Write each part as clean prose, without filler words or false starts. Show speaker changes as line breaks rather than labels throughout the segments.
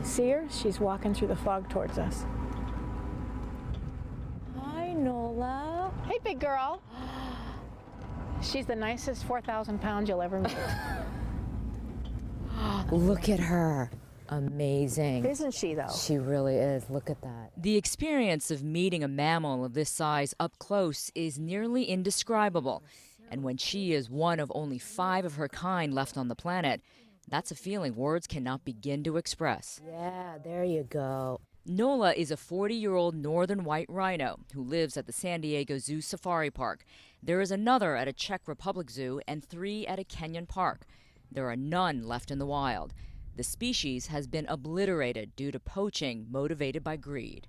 See her? She's walking through the fog towards us. Hi, Nola. Hey, big girl. She's the nicest 4,000 pounds you'll ever meet.
Look at her. Amazing.
Isn't she, though?
She really is. Look at that. The experience of meeting a mammal of this size up close is nearly indescribable. And when she is one of only 5 of her kind left on the planet, that's a feeling words cannot begin to express.
Yeah, there you go.
Nola is a 40-year-old northern white rhino who lives at the San Diego Zoo Safari Park. There is another at a Czech Republic zoo and 3 at a Kenyan park. There are none left in the wild. The species has been obliterated due to poaching motivated by greed.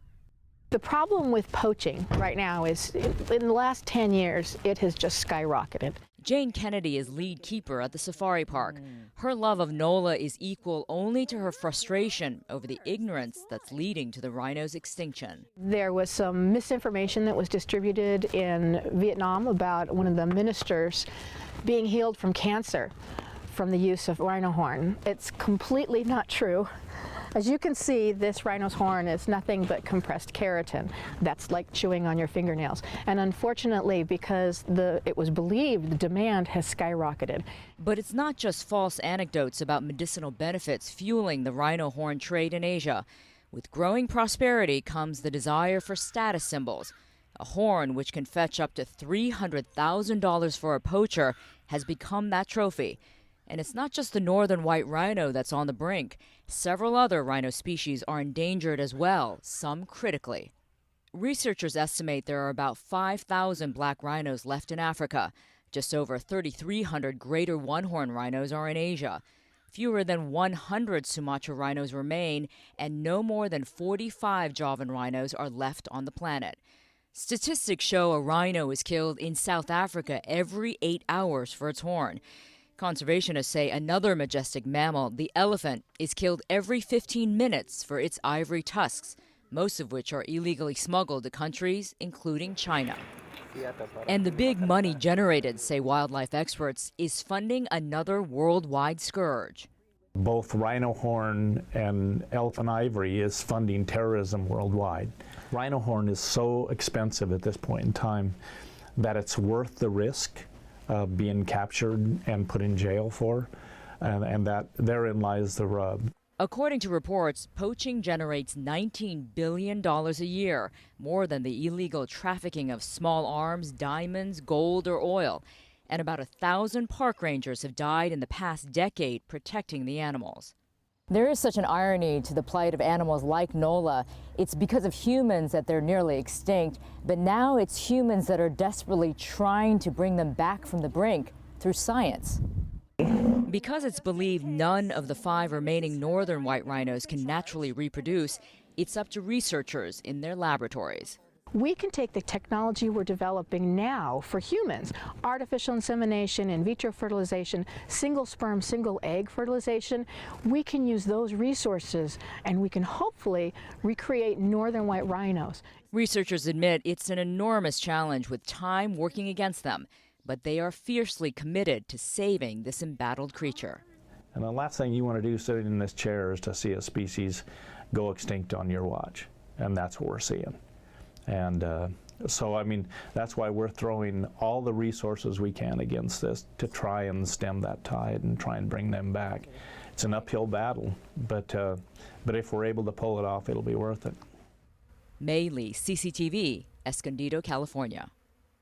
The problem with poaching right now is, in the last 10 years, it has just skyrocketed.
Jane Kennedy is lead keeper at the safari park. Her love of Nola is equal only to her frustration over the ignorance that's leading to the rhino's extinction.
There was some misinformation that was distributed in Vietnam about one of the ministers being healed from cancer from the use of rhino horn. It's completely not true. As you can see, this rhino's horn is nothing but compressed keratin. That's like chewing on your fingernails. And unfortunately, because it was believed, the demand has skyrocketed.
But it's not just false anecdotes about medicinal benefits fueling the rhino horn trade in Asia. With growing prosperity comes the desire for status symbols. A horn which can fetch up to $300,000 for a poacher has become that trophy. And it's not just the northern white rhino that's on the brink. Several other rhino species are endangered as well, some critically. Researchers estimate there are about 5,000 black rhinos left in Africa. Just over 3,300 greater one-horn rhinos are in Asia. Fewer than 100 Sumatra rhinos remain, and no more than 45 Javan rhinos are left on the planet. Statistics show a rhino is killed in South Africa every 8 hours for its horn. Conservationists say another majestic mammal, the elephant, is killed every 15 minutes for its ivory tusks, most of which are illegally smuggled to countries, including China. And the big money generated, say wildlife experts, is funding another worldwide scourge.
Both rhino horn and elephant ivory is funding terrorism worldwide. Rhino horn is so expensive at this point in time that it's worth the risk of being captured and put in jail for, and that therein lies the rub.
According to reports, poaching generates $19 billion a year, more than the illegal trafficking of small arms, diamonds, gold, or oil. And about 1,000 park rangers have died in the past decade protecting the animals.
There is such an irony to the plight of animals like Nola. It's because of humans that they're nearly extinct, but now it's humans that are desperately trying to bring them back from the brink through science.
Because it's believed none of the 5 remaining northern white rhinos can naturally reproduce, it's up to researchers in their laboratories.
We can take the technology we're developing now for humans, artificial insemination, in vitro fertilization, single sperm, single egg fertilization. We can use those resources and we can hopefully recreate northern white rhinos.
Researchers admit it's an enormous challenge with time working against them, but they are fiercely committed to saving this embattled creature.
And the last thing you want to do sitting in this chair is to see a species go extinct on your watch, and that's what we're seeing. And so, I mean, that's why we're throwing all the resources we can against this to try and stem that tide and try and bring them back. It's an uphill battle, but if we're able to pull it off, it'll be worth it.
May Lee, CCTV, Escondido, California.